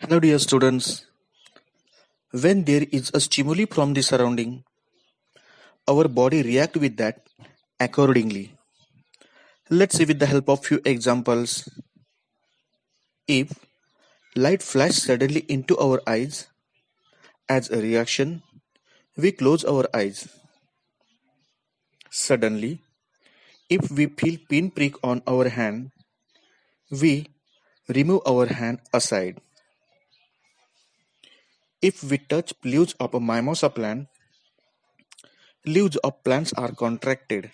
Hello, dear students. When there is a stimuli from the surrounding, our body react with that accordingly. Let's see with the help of few examples. If light flashes suddenly into our eyes, as a reaction, we close our eyes. Suddenly, if we feel pinprick on our hand, we remove our hand aside. If we touch leaves of a mimosa plant, leaves of plants are contracted.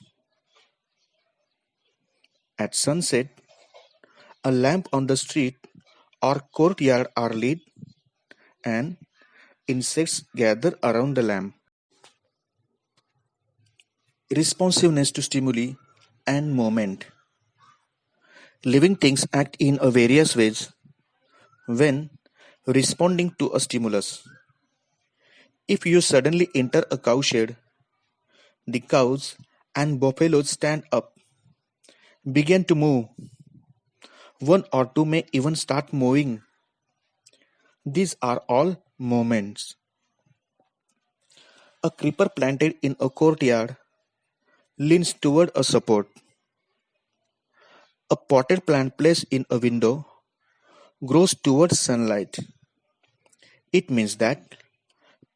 At sunset, a lamp on the street or courtyard are lit and insects gather around the lamp. Responsiveness to stimuli and movement. Living things act in a various ways when responding to a stimulus. If you suddenly enter a cowshed, the cows and buffaloes stand up, begin to move. One or two may even start moving. These are all movements. A creeper planted in a courtyard leans toward a support. A potted plant placed in a window grows towards sunlight. It means that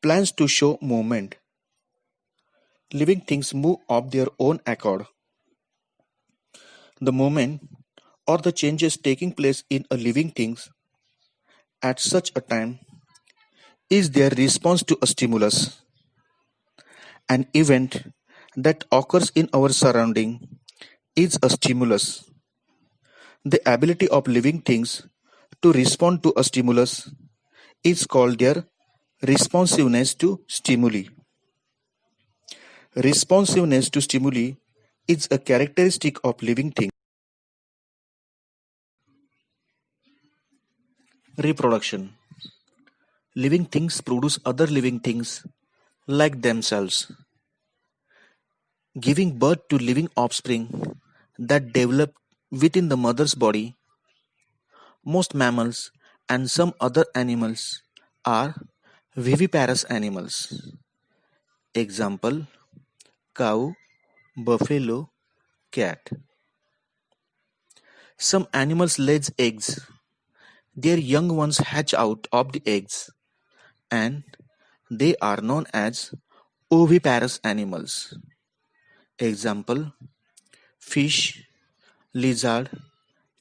plants to show movement. Living things move of their own accord. The movement or the changes taking place in a living things at such a time is their response to a stimulus. An event that occurs in our surrounding is a stimulus. The ability of living things to respond to a stimulus is called their responsiveness to stimuli. Responsiveness to stimuli is a characteristic of living things. Reproduction. Living things produce other living things like themselves, giving birth to living offspring that develop within the mother's body. Most mammals and some other animals are viviparous animals. Example: cow, buffalo, cat. Some animals lay eggs. Their young ones hatch out of the eggs and they are known as oviparous animals. Example: fish, lizard,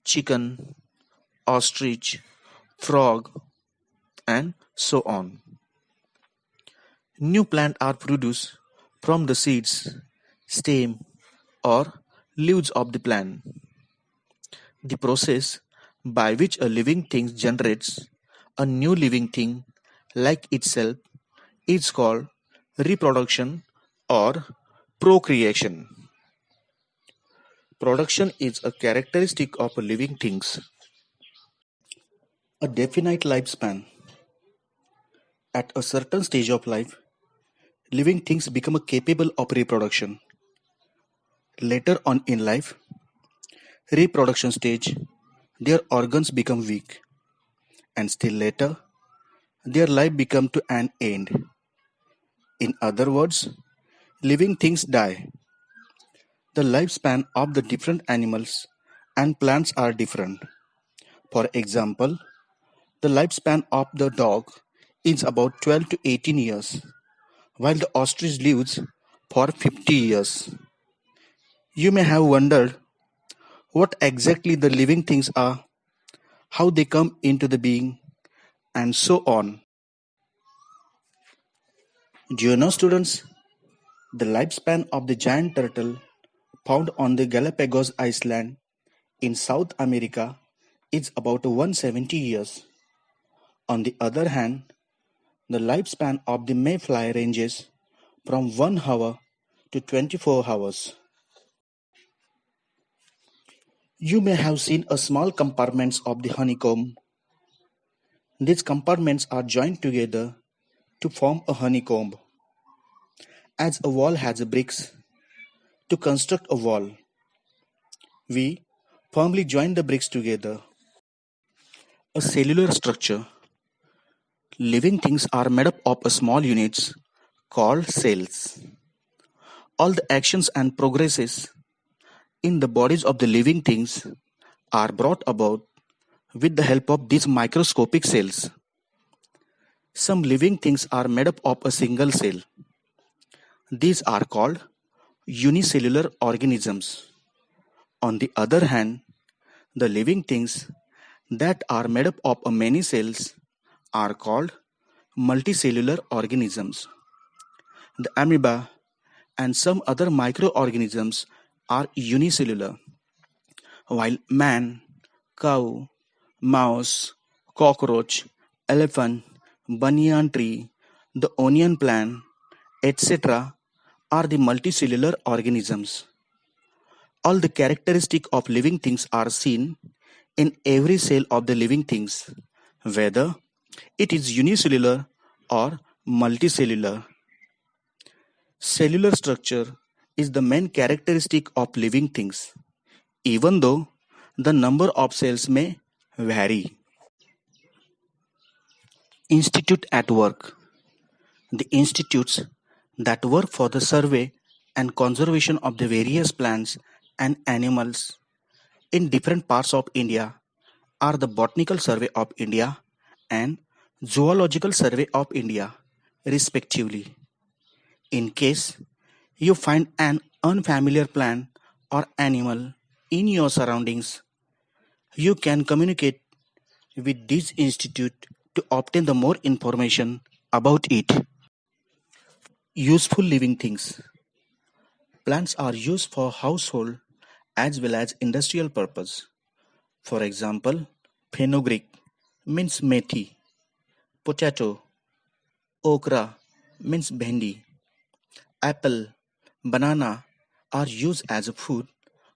chicken, ostrich, frog, and so on. New plants are produced from the seeds, stem, or leaves of the plant. The process by which a living thing generates a new living thing like itself is called reproduction or procreation. Production is a characteristic of living things. A definite lifespan. At a certain stage of life, living things become capable of reproduction. Later on in life, reproduction stage, their organs become weak, and still later, their life become to an end. In other words, living things die. The lifespan of the different animals and plants are different. For example, the lifespan of the dog is about 12 to 18 years, while the ostrich lives for 50 years. You may have wondered what exactly the living things are, how they come into the being, and so on. Do you know, students, the lifespan of the giant turtle found on the Galapagos Island in South America is about 170 years. On the other hand, the lifespan of the mayfly ranges from 1 hour to 24 hours. You may have seen a small compartments of the honeycomb. These compartments are joined together to form a honeycomb. As a wall has bricks, to construct a wall, we firmly join the bricks together. A cellular structure. Living things are made up of small units called cells. All the actions and progresses in the bodies of the living things are brought about with the help of these microscopic cells. Some living things are made up of a single cell. These are called unicellular organisms. On the other hand, the living things that are made up of many cells are called multicellular organisms. The amoeba and some other microorganisms are unicellular, while man, cow, mouse, cockroach, elephant, banyan tree, the onion plant, etc. are the multicellular organisms. All the characteristics of living things are seen in every cell of the living things, whether it is unicellular or multicellular. Cellular structure is the main characteristic of living things, even though the number of cells may vary. Institute at work. The institutes that work for the survey and conservation of the various plants and animals in different parts of India are the Botanical Survey of India and Zoological Survey of India, respectively. In case you find an unfamiliar plant or animal in your surroundings, you can communicate with this institute to obtain the more information about it. Useful living things. Plants are used for household as well as industrial purpose. For example, fenugreek means methi, potato, okra means bhendi, apple, banana are used as a food,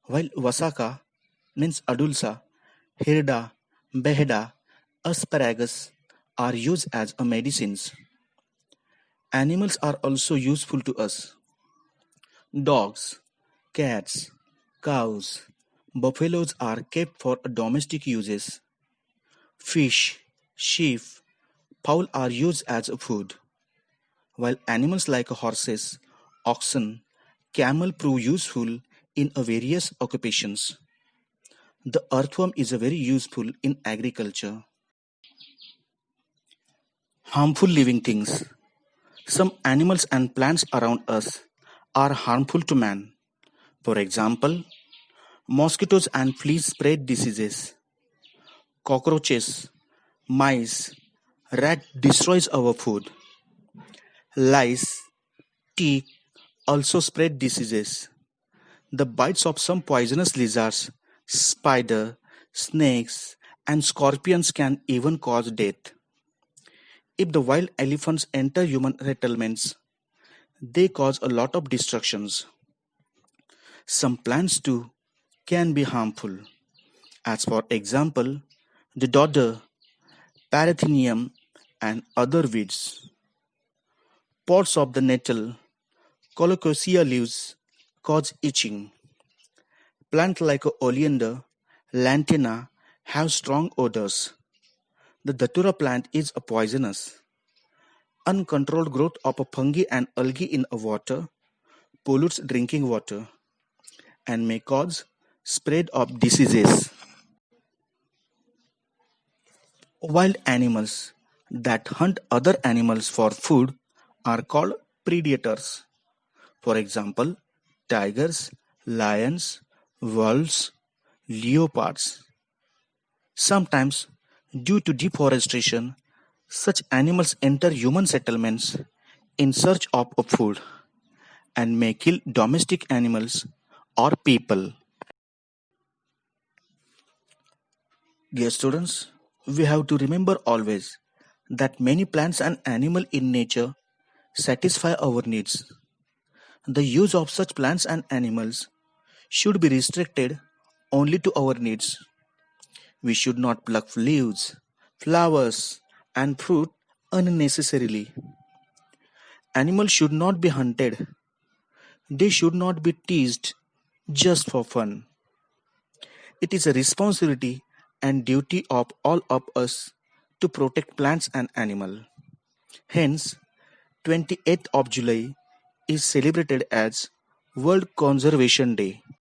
while vasaka means adulsa, hirda, beheda, asparagus are used as a medicines. Animals are also useful to us. Dogs, cats, cows, buffaloes are kept for domestic uses. Fish, sheep, fowl are used as food, while animals like horses, oxen, camel prove useful in various occupations. The earthworm is very useful in agriculture. Harmful living things. Some animals and plants around us are harmful to man. For example, mosquitoes and fleas spread diseases. Cockroaches, mice, rat destroys our food. Lice, tick also spread diseases. The bites of some poisonous lizards, spider, snakes, and scorpions can even cause death. If the wild elephants enter human settlements, they cause a lot of destructions. Some plants too can be harmful, as for example, the dodder, parathenium, and other weeds. Pods of the nettle, colocasia leaves, cause itching. Plants like oleander, lantana have strong odors. The datura plant is a poisonous. Uncontrolled growth of a fungi and algae in a water pollutes drinking water and may cause spread of diseases. Wild animals that hunt other animals for food are called predators. For example, tigers, lions, wolves, leopards. Sometimes, due to deforestation, such animals enter human settlements in search of food and may kill domestic animals or people. Dear students, we have to remember always that many plants and animals in nature satisfy our needs. The use of such plants and animals should be restricted only to our needs. We should not pluck leaves, flowers, and fruit unnecessarily. Animals should not be hunted. They should not be teased just for fun. It is a responsibility and duty of all of us to protect plants and animals. Hence, 28th of July is celebrated as World Conservation Day.